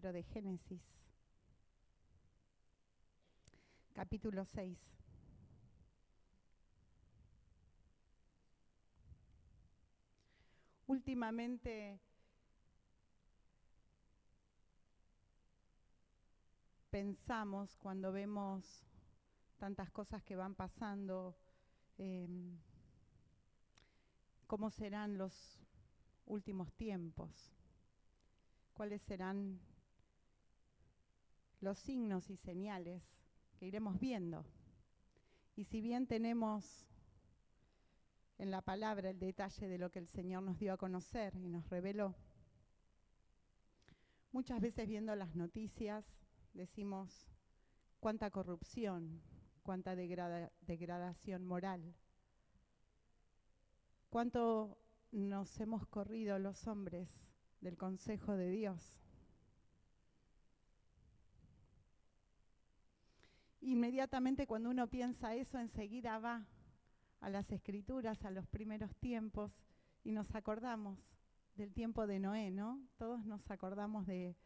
libro de Génesis, capítulo 6. Últimamente pensamos, cuando vemos tantas cosas que van pasando, cómo serán los últimos tiempos, cuáles serán los signos y señales que iremos viendo. Y si bien tenemos en la palabra el detalle de lo que el Señor nos dio a conocer y nos reveló, muchas veces viendo las noticias decimos cuánta corrupción, cuánta degradación moral, cuánto nos hemos corrido los hombres del consejo de Dios. Inmediatamente cuando uno piensa eso, enseguida va a las Escrituras, a los primeros tiempos, y nos acordamos del tiempo de Noé, ¿no? Todos nos acordamos de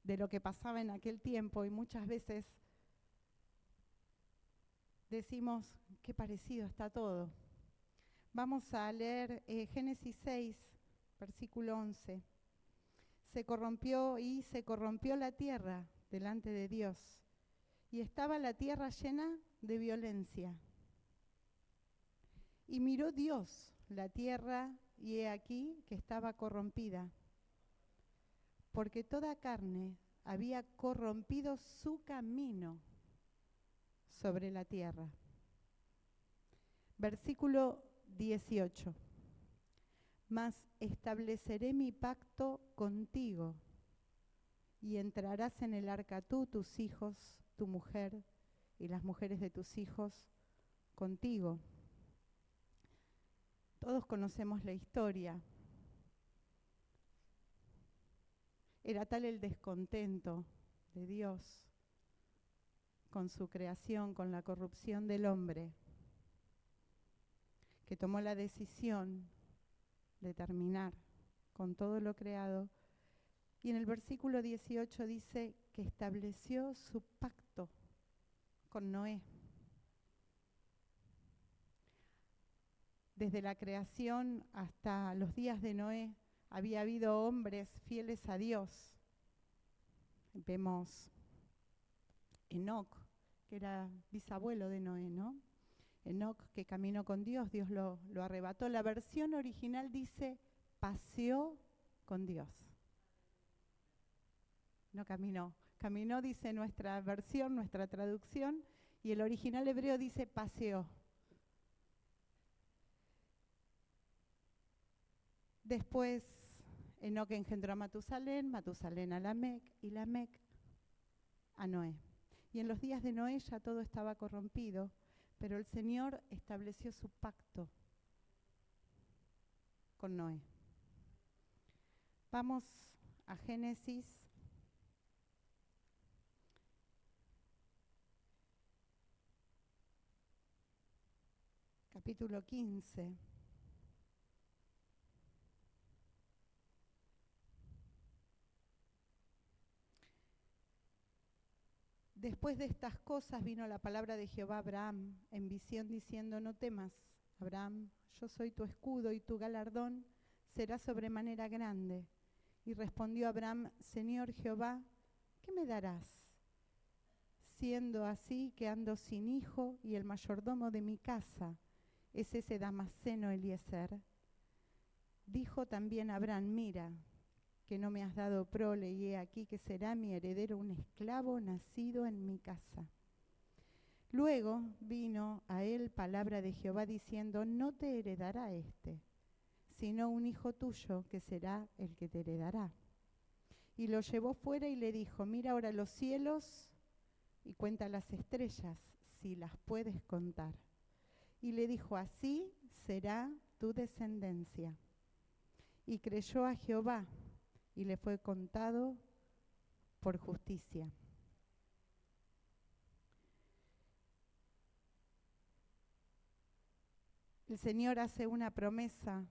lo que pasaba en aquel tiempo, y muchas veces decimos, qué parecido está todo. Vamos a leer Génesis 6, versículo 11. Se corrompió la tierra delante de Dios, y estaba la tierra llena de violencia. Y miró Dios la tierra, y he aquí que estaba corrompida, porque toda carne había corrompido su camino sobre la tierra. Versículo 18. Mas estableceré mi pacto contigo, y entrarás en el arca tú, tus hijos, tu mujer y las mujeres de tus hijos contigo. Todos conocemos la historia. Era tal el descontento de Dios con su creación, con la corrupción del hombre, que tomó la decisión de terminar con todo lo creado. Y en el versículo 18 dice que estableció su pacto con Noé. Desde la creación hasta los días de Noé había habido hombres fieles a Dios. Vemos Enoc, que era bisabuelo de Noé, ¿no? Enoc, que caminó con Dios, Dios lo arrebató. La versión original dice, paseó con Dios. No caminó. Caminó, dice nuestra versión, nuestra traducción, y el original hebreo dice paseó. Después Enoc engendró a Matusalén, Matusalén a Lamec, y Lamec a Noé. Y en los días de Noé ya todo estaba corrompido, pero el Señor estableció su pacto con Noé. Vamos a Génesis capítulo 15. Después de estas cosas vino la palabra de Jehová a Abraham en visión diciendo, no temas, Abraham, yo soy tu escudo y tu galardón será sobremanera grande. Y respondió Abraham, Señor Jehová, ¿qué me darás? Siendo así que ando sin hijo y el mayordomo de mi casa es ese Damaseno Eliezer. Dijo también Abraham, mira, que no me has dado prole, y he aquí que será mi heredero un esclavo nacido en mi casa. Luego vino a él palabra de Jehová diciendo, no te heredará este, sino un hijo tuyo que será el que te heredará. Y lo llevó fuera y le dijo, mira ahora los cielos y cuenta las estrellas, si las puedes contar. Y le dijo, así será tu descendencia. Y creyó a Jehová, y le fue contado por justicia. El Señor hace una promesa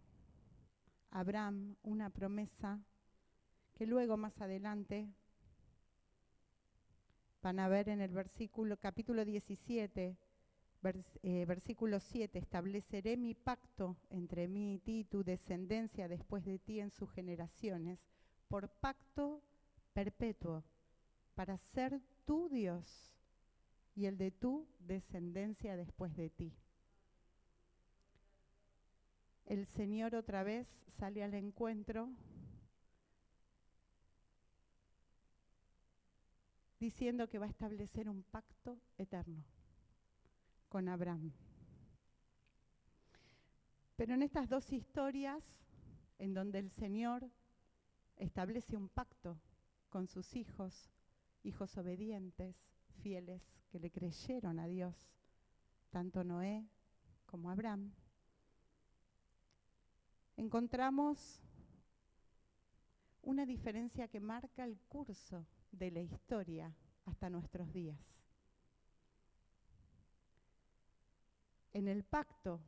a Abraham, una promesa que luego más adelante Van a ver en el capítulo 17, versículo 7, estableceré mi pacto entre mí y ti, tu descendencia después de ti en sus generaciones, por pacto perpetuo, para ser tu Dios y el de tu descendencia después de ti. El Señor otra vez sale al encuentro diciendo que va a establecer un pacto eterno con Abraham. Pero en estas dos historias, en donde el Señor establece un pacto con sus hijos obedientes, fieles, que le creyeron a Dios, tanto Noé como Abraham, encontramos una diferencia que marca el curso de la historia hasta nuestros días. En el pacto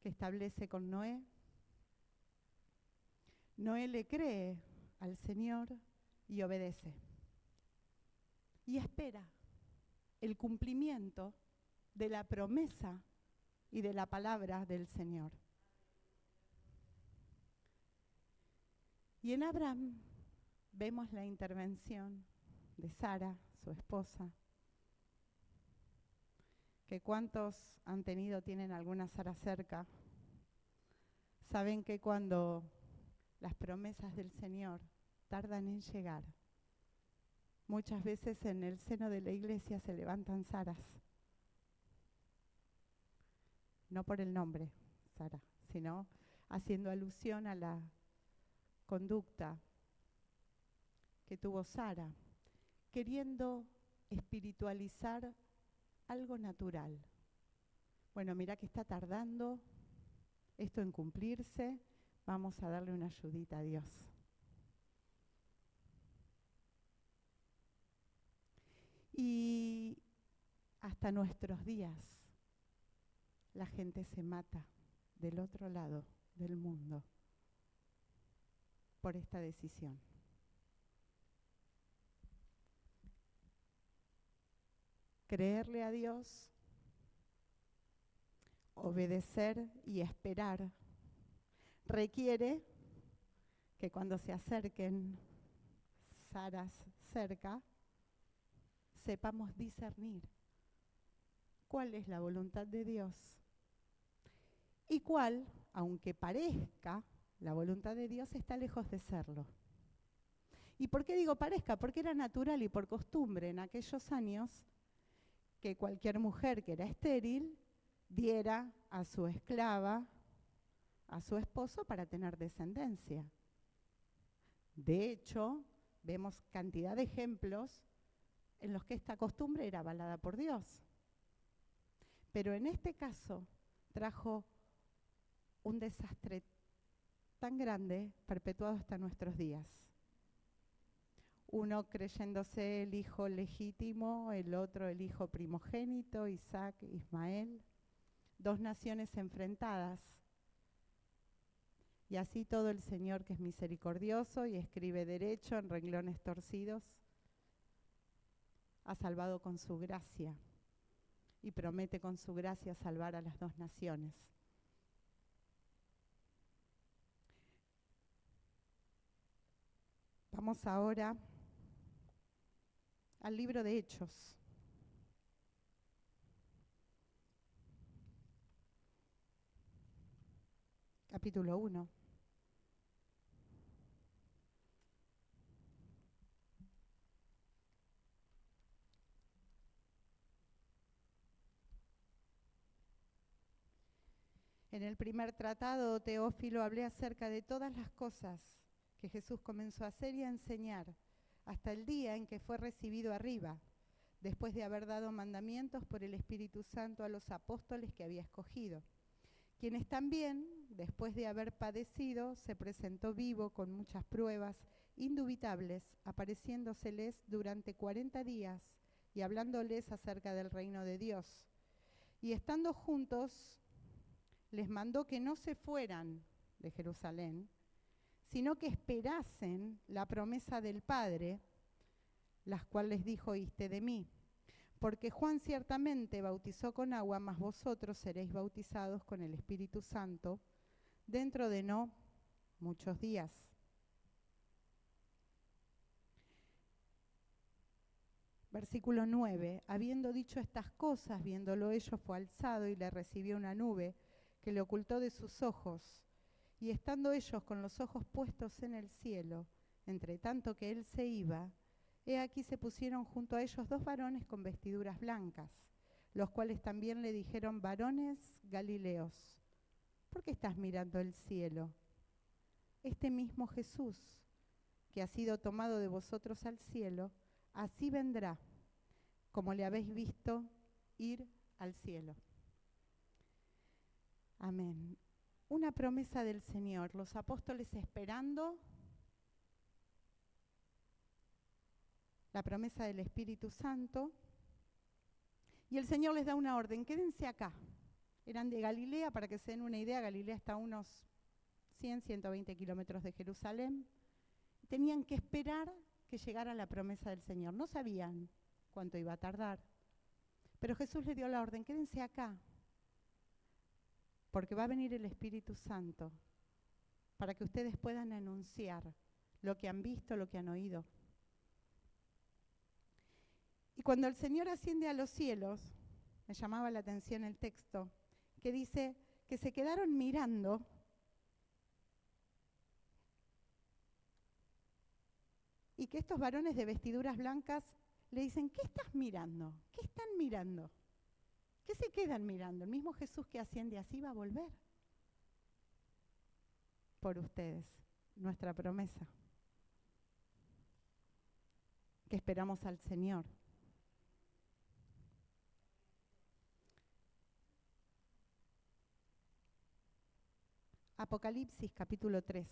que establece con Noé, Noé le cree al Señor y obedece. Y espera el cumplimiento de la promesa y de la palabra del Señor. Y en Abraham vemos la intervención de Sara, su esposa, que cuántos han tenido, tienen alguna Sara cerca, saben que cuando las promesas del Señor tardan en llegar, muchas veces en el seno de la iglesia se levantan Saras, no por el nombre Sara, sino haciendo alusión a la conducta que tuvo Sara, queriendo espiritualizar algo natural. Bueno, mira que está tardando esto en cumplirse, vamos a darle una ayudita a Dios. Y hasta nuestros días la gente se mata del otro lado del mundo por esta decisión. Creerle a Dios, obedecer y esperar requiere que cuando se acerquen Saras cerca, sepamos discernir cuál es la voluntad de Dios y cuál, aunque parezca la voluntad de Dios, está lejos de serlo. ¿Y por qué digo parezca? Porque era natural y por costumbre en aquellos años que cualquier mujer que era estéril diera a su esclava, a su esposo, para tener descendencia. De hecho, vemos cantidad de ejemplos en los que esta costumbre era avalada por Dios. Pero en este caso trajo un desastre tan grande, perpetuado hasta nuestros días. Uno creyéndose el hijo legítimo, el otro el hijo primogénito, Isaac, Ismael. Dos naciones enfrentadas. Y así todo el Señor, que es misericordioso y escribe derecho en renglones torcidos, ha salvado con su gracia y promete con su gracia salvar a las dos naciones. Vamos ahora al libro de Hechos. Capítulo 1. En el primer tratado, Teófilo, hablé acerca de todas las cosas que Jesús comenzó a hacer y a enseñar hasta el día en que fue recibido arriba, después de haber dado mandamientos por el Espíritu Santo a los apóstoles que había escogido, quienes también, después de haber padecido, se presentó vivo con muchas pruebas indubitables, apareciéndoseles durante 40 días y hablándoles acerca del reino de Dios. Y estando juntos, les mandó que no se fueran de Jerusalén, sino que esperasen la promesa del Padre, las cuales dijo: oíste de mí. Porque Juan ciertamente bautizó con agua, mas vosotros seréis bautizados con el Espíritu Santo dentro de no muchos días. Versículo 9. Habiendo dicho estas cosas, viéndolo ellos, fue alzado y le recibió una nube que le ocultó de sus ojos. Y estando ellos con los ojos puestos en el cielo, entre tanto que él se iba, he aquí se pusieron junto a ellos 2 varones con vestiduras blancas, los cuales también le dijeron: varones Galileos, ¿por qué estás mirando el cielo? Este mismo Jesús, que ha sido tomado de vosotros al cielo, así vendrá, como le habéis visto ir al cielo. Amén. Una promesa del Señor, los apóstoles esperando la promesa del Espíritu Santo, y el Señor les da una orden: quédense acá. Eran de Galilea, para que se den una idea. Galilea está a unos 120 kilómetros de Jerusalén. Tenían que esperar que llegara la promesa del Señor. No sabían cuánto iba a tardar, pero Jesús les dio la orden: quédense acá, porque va a venir el Espíritu Santo, para que ustedes puedan anunciar lo que han visto, lo que han oído. Y cuando el Señor asciende a los cielos, me llamaba la atención el texto, que dice que se quedaron mirando y que estos varones de vestiduras blancas le dicen: ¿qué estás mirando? ¿Qué están mirando? ¿Qué se quedan mirando? El mismo Jesús que asciende así va a volver por ustedes, nuestra promesa, que esperamos al Señor. Apocalipsis capítulo 3.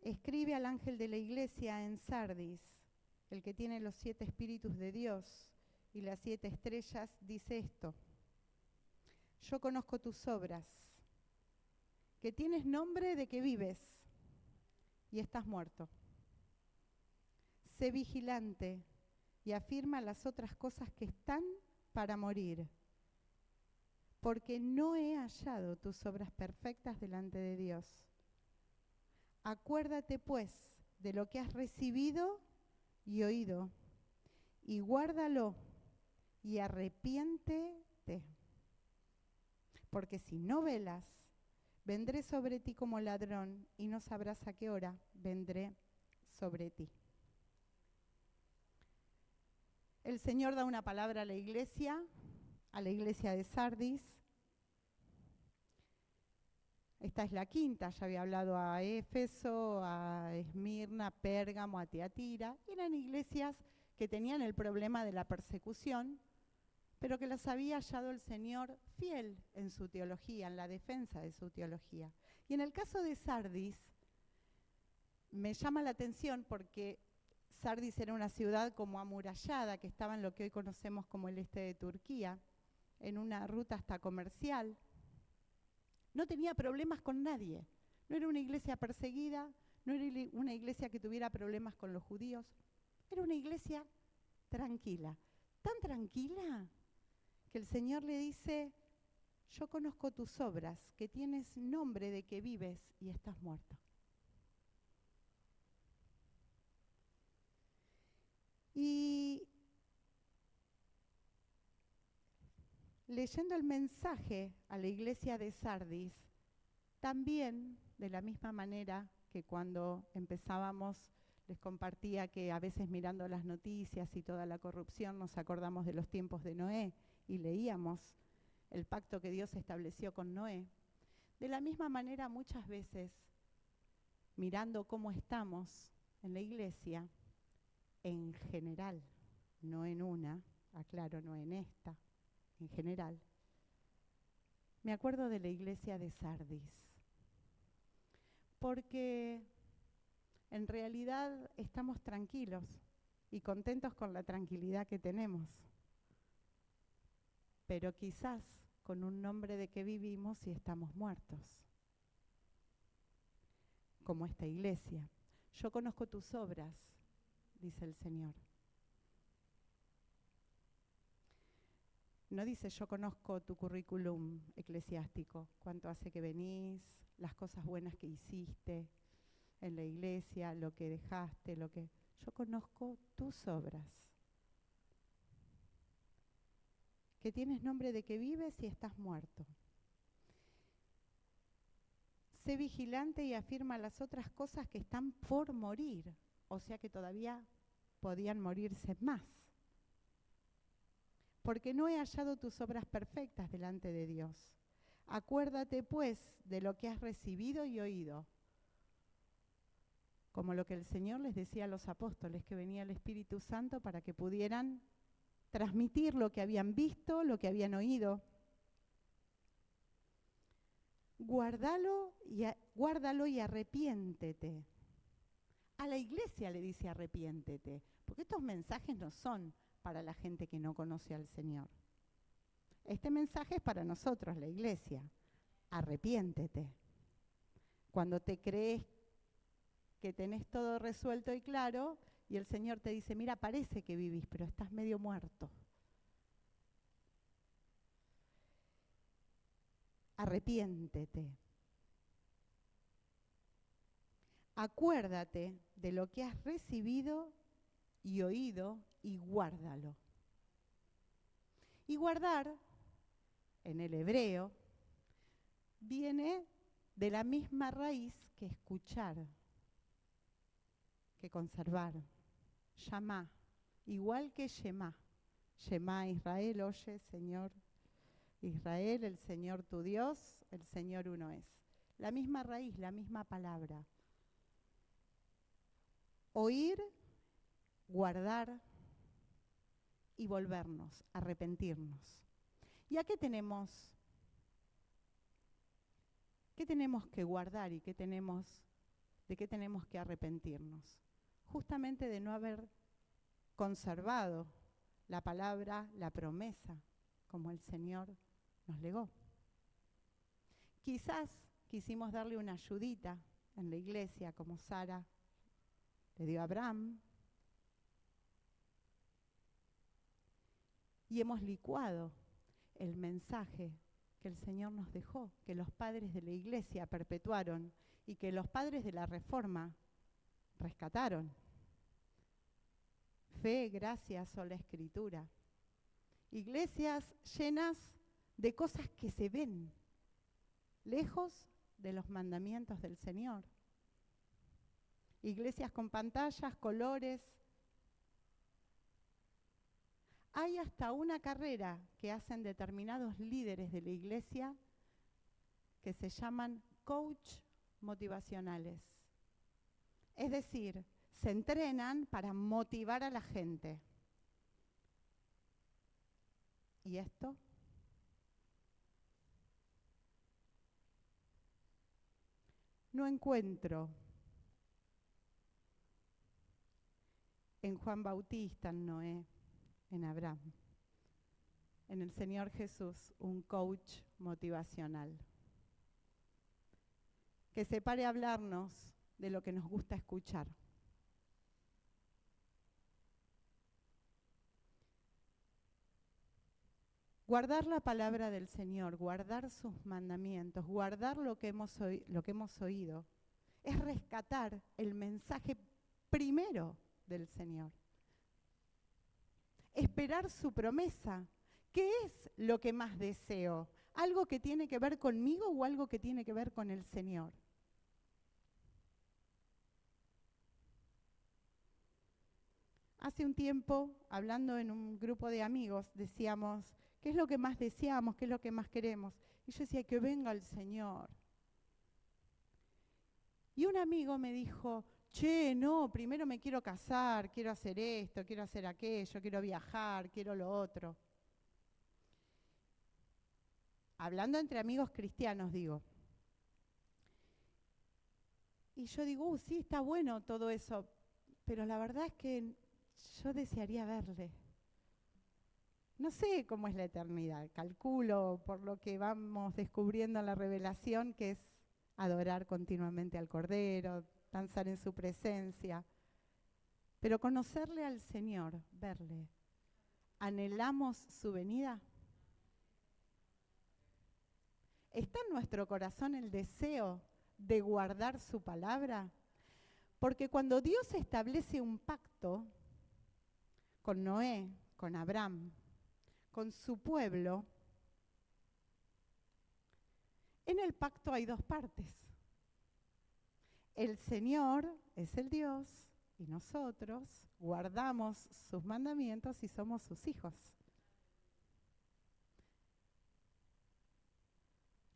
Escribe al ángel de la iglesia en Sardis, el que tiene los 7 espíritus de Dios y las 7 estrellas, dice esto: yo conozco tus obras, que tienes nombre de que vives y estás muerto. Sé vigilante y afirma las otras cosas que están para morir, porque no he hallado tus obras perfectas delante de Dios. Acuérdate pues de lo que has recibido y oído, y guárdalo y arrepiéntete. Porque si no velas, vendré sobre ti como ladrón, y no sabrás a qué hora vendré sobre ti. El Señor da una palabra a la iglesia de Sardis. Esta es la quinta, ya había hablado a Éfeso, a Esmirna, Pérgamo, a Tiatira. Eran iglesias que tenían el problema de la persecución, pero que las había hallado el Señor fiel en su teología, en la defensa de su teología. Y en el caso de Sardis, me llama la atención porque Sardis era una ciudad como amurallada, que estaba en lo que hoy conocemos como el este de Turquía, en una ruta hasta comercial. No tenía problemas con nadie. No era una iglesia perseguida, no era una iglesia que tuviera problemas con los judíos. Era una iglesia tranquila, tan tranquila que el Señor le dice: yo conozco tus obras, que tienes nombre de que vives y estás muerto. Y leyendo el mensaje a la iglesia de Sardis, también, de la misma manera que cuando empezábamos, les compartía que a veces mirando las noticias y toda la corrupción nos acordamos de los tiempos de Noé y leíamos el pacto que Dios estableció con Noé. De la misma manera, muchas veces, mirando cómo estamos en la iglesia, en general, no en una, aclaro, no en esta, en general, me acuerdo de la iglesia de Sardis, porque en realidad estamos tranquilos y contentos con la tranquilidad que tenemos, pero quizás con un nombre de que vivimos y estamos muertos, como esta iglesia. Yo conozco tus obras, dice el Señor. No dice yo conozco tu currículum eclesiástico, cuánto hace que venís, las cosas buenas que hiciste en la iglesia, lo que dejaste, lo que... Yo conozco tus obras. Que tienes nombre de que vives y estás muerto. Sé vigilante y afirma las otras cosas que están por morir, o sea que todavía podían morirse más. Porque no he hallado tus obras perfectas delante de Dios. Acuérdate, pues, de lo que has recibido y oído. Como lo que el Señor les decía a los apóstoles, que venía el Espíritu Santo para que pudieran transmitir lo que habían visto, lo que habían oído. Guárdalo y arrepiéntete. A la iglesia le dice arrepiéntete, porque estos mensajes no son para la gente que no conoce al Señor. Este mensaje es para nosotros, la iglesia. Arrepiéntete. Cuando te crees que tenés todo resuelto y claro, y el Señor te dice, mira, parece que vivís, pero estás medio muerto. Arrepiéntete. Acuérdate de lo que has recibido y oído y guárdalo. Y guardar, en el hebreo, viene de la misma raíz que escuchar, que conservar. Shamá, igual que Shemá. Shemá Israel, oye, Señor Israel, el Señor tu Dios, el Señor uno es. La misma raíz, la misma palabra. Oír, guardar y volvernos, arrepentirnos. ¿Y a qué tenemos que guardar y de qué tenemos que arrepentirnos? Justamente de no haber conservado la palabra, la promesa, como el Señor nos legó. Quizás quisimos darle una ayudita en la iglesia, como Sara le dio a Abraham, y hemos licuado el mensaje que el Señor nos dejó, que los padres de la iglesia perpetuaron y que los padres de la Reforma rescataron. Fe, gracia, sola Escritura. Iglesias llenas de cosas que se ven, lejos de los mandamientos del Señor. Iglesias con pantallas, colores. Hay hasta una carrera que hacen determinados líderes de la iglesia que se llaman coach motivacionales. Es decir, se entrenan para motivar a la gente. ¿Y esto? No encuentro en Juan Bautista, en Noé, en Abraham, en el Señor Jesús, un coach motivacional que se pare a hablarnos de lo que nos gusta escuchar. Guardar la palabra del Señor, guardar sus mandamientos, guardar lo que hemos oído, es rescatar el mensaje primero del Señor. Esperar su promesa. ¿Qué es lo que más deseo? ¿Algo que tiene que ver conmigo o algo que tiene que ver con el Señor? Hace un tiempo, hablando en un grupo de amigos, decíamos, ¿qué es lo que más deseamos? ¿Qué es lo que más queremos? Y yo decía, que venga el Señor. Y un amigo me dijo, che, no, primero me quiero casar, quiero hacer esto, quiero hacer aquello, quiero viajar, quiero lo otro. Hablando entre amigos cristianos, digo. Y yo digo, sí, está bueno todo eso, pero la verdad es que yo desearía verle. No sé cómo es la eternidad, calculo por lo que vamos descubriendo en la revelación que es adorar continuamente al Cordero, danzar en su presencia, pero conocerle al Señor, verle. ¿Anhelamos su venida? ¿Está en nuestro corazón el deseo de guardar su palabra? Porque cuando Dios establece un pacto con Noé, con Abraham, con su pueblo, en el pacto hay dos partes. El Señor es el Dios y nosotros guardamos sus mandamientos y somos sus hijos.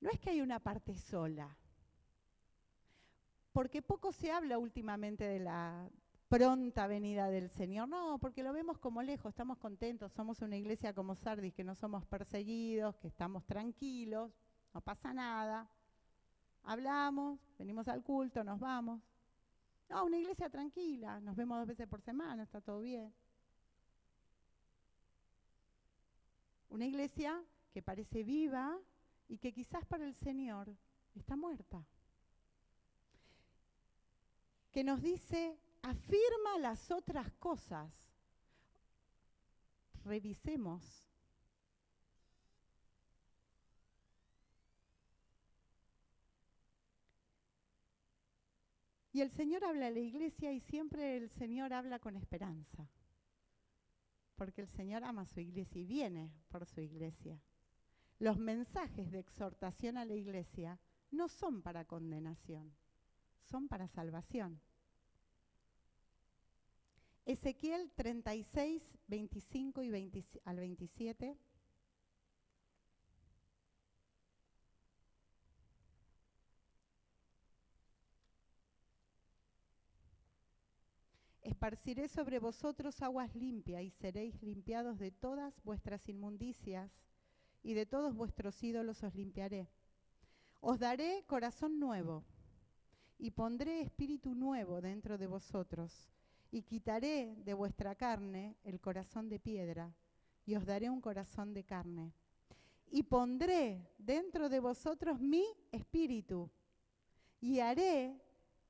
No es que hay una parte sola, porque poco se habla últimamente de la pronta venida del Señor. No, porque lo vemos como lejos, estamos contentos, somos una iglesia como Sardis, que no somos perseguidos, que estamos tranquilos, no pasa nada. Hablamos, venimos al culto, nos vamos. No, una iglesia tranquila, nos vemos 2 veces por semana, está todo bien. Una iglesia que parece viva y que quizás para el Señor está muerta. Que nos dice, afirma las otras cosas. Revisemos. Y el Señor habla a la iglesia y siempre el Señor habla con esperanza. Porque el Señor ama a su iglesia y viene por su iglesia. Los mensajes de exhortación a la iglesia no son para condenación, son para salvación. Ezequiel 36, 25 y al 27. Esparciré sobre vosotros aguas limpias y seréis limpiados de todas vuestras inmundicias y de todos vuestros ídolos os limpiaré. Os daré corazón nuevo y pondré espíritu nuevo dentro de vosotros y quitaré de vuestra carne el corazón de piedra y os daré un corazón de carne. Y pondré dentro de vosotros mi espíritu y haré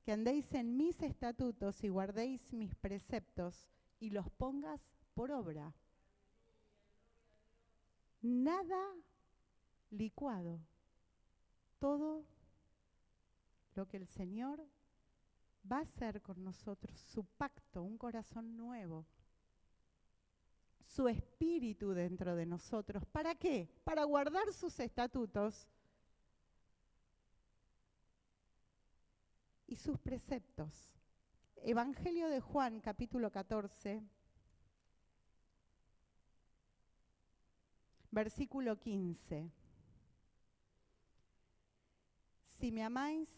que andéis en mis estatutos y guardéis mis preceptos y los pongas por obra. Nada licuado. Todo lo que el Señor va a hacer con nosotros, su pacto, un corazón nuevo, su espíritu dentro de nosotros. ¿Para qué? Para guardar sus estatutos y sus preceptos. Evangelio de Juan, capítulo 14, versículo 15. Si me amáis,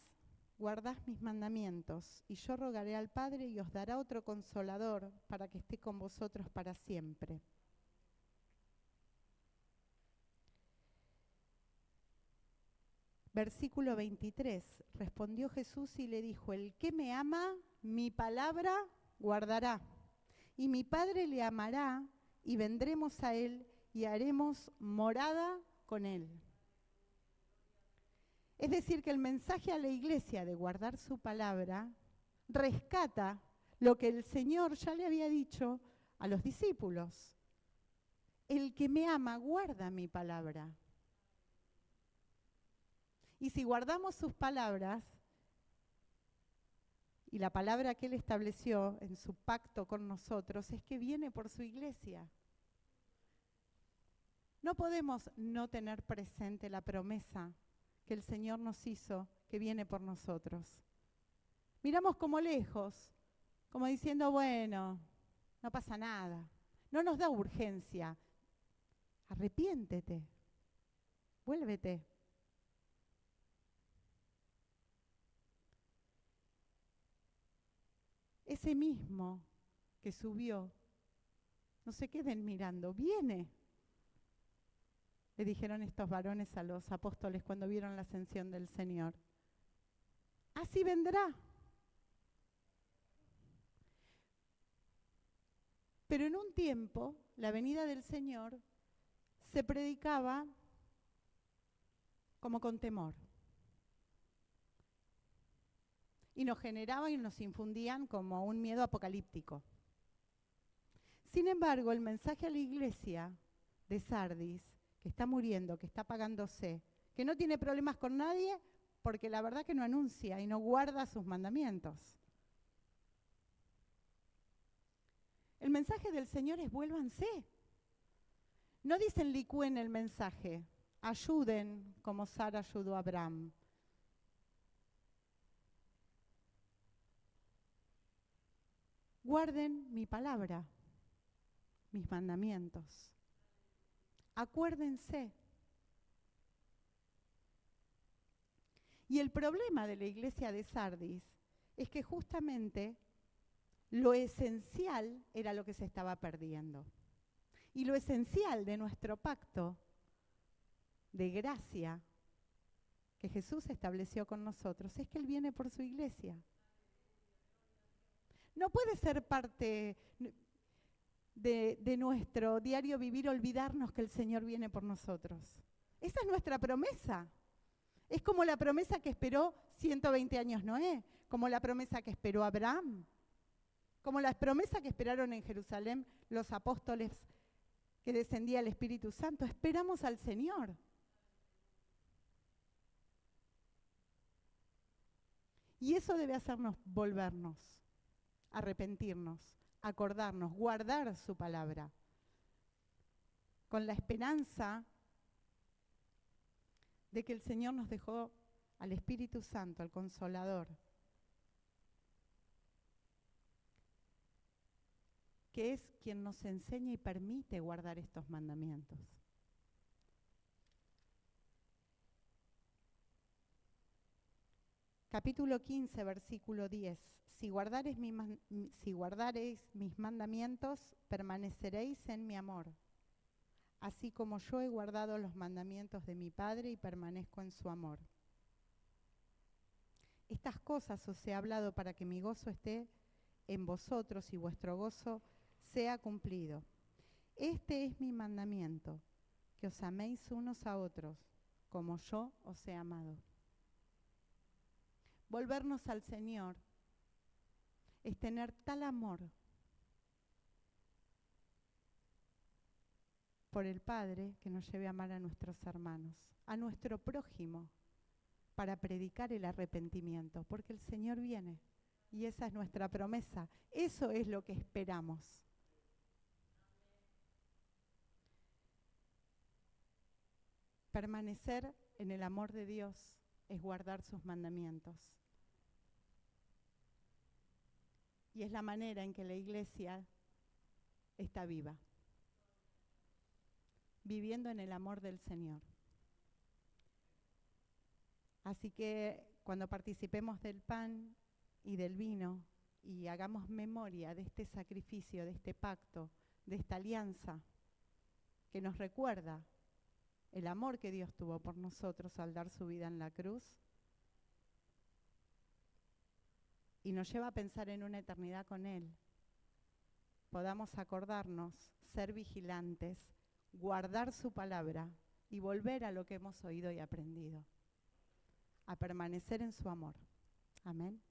guardad mis mandamientos, y yo rogaré al Padre y os dará otro consolador para que esté con vosotros para siempre. Versículo 23. Respondió Jesús y le dijo, el que me ama, mi palabra guardará, y mi Padre le amará, y vendremos a él y haremos morada con él. Es decir, que el mensaje a la iglesia de guardar su palabra rescata lo que el Señor ya le había dicho a los discípulos. El que me ama guarda mi palabra. Y si guardamos sus palabras, y la palabra que Él estableció en su pacto con nosotros, es que viene por su iglesia. No podemos no tener presente la promesa que el Señor nos hizo, que viene por nosotros. Miramos como lejos, como diciendo, bueno, no pasa nada. No nos da urgencia. Arrepiéntete, vuélvete. Ese mismo que subió, no se queden mirando, viene. Le dijeron estos varones a los apóstoles cuando vieron la ascensión del Señor. Así vendrá. Pero en un tiempo, la venida del Señor se predicaba como con temor. y nos generaban y nos infundían como un miedo apocalíptico. Sin embargo, el mensaje a la iglesia de Sardis, que está muriendo, que está apagándose, que no tiene problemas con nadie, porque la verdad que no anuncia y no guarda sus mandamientos. El mensaje del Señor es: vuélvanse. No dicen licúen el mensaje, ayuden como Sara ayudó a Abraham. Guarden mi palabra, mis mandamientos. Acuérdense. Y el problema de la iglesia de Sardis es que justamente lo esencial era lo que se estaba perdiendo. Y lo esencial de nuestro pacto de gracia que Jesús estableció con nosotros es que Él viene por su iglesia. No puede ser parte de nuestro diario vivir olvidarnos que el Señor viene por nosotros. Esa es nuestra promesa. Es como la promesa que esperó 120 años Noé, como la promesa que esperó Abraham, como la promesa que esperaron en Jerusalén los apóstoles que descendía el Espíritu Santo. Esperamos al Señor. Y eso debe hacernos volvernos, arrepentirnos, acordarnos, guardar su palabra, con la esperanza de que el Señor nos dejó al Espíritu Santo, al Consolador, que es quien nos enseña y permite guardar estos mandamientos. Capítulo 15, versículo 10. Si guardareis mis mandamientos, permaneceréis en mi amor, así como yo he guardado los mandamientos de mi Padre y permanezco en su amor. Estas cosas os he hablado para que mi gozo esté en vosotros y vuestro gozo sea cumplido. Este es mi mandamiento, que os améis unos a otros, como yo os he amado. Volvernos al Señor es tener tal amor por el Padre que nos lleve a amar a nuestros hermanos, a nuestro prójimo, para predicar el arrepentimiento, porque el Señor viene y esa es nuestra promesa. Eso es lo que esperamos. Permanecer en el amor de Dios es guardar sus mandamientos. Y es la manera en que la iglesia está viva, viviendo en el amor del Señor. Así que cuando participemos del pan y del vino y hagamos memoria de este sacrificio, de este pacto, de esta alianza que nos recuerda el amor que Dios tuvo por nosotros al dar su vida en la cruz, y nos lleva a pensar en una eternidad con Él, podamos acordarnos, ser vigilantes, guardar su palabra y volver a lo que hemos oído y aprendido, a permanecer en su amor. Amén.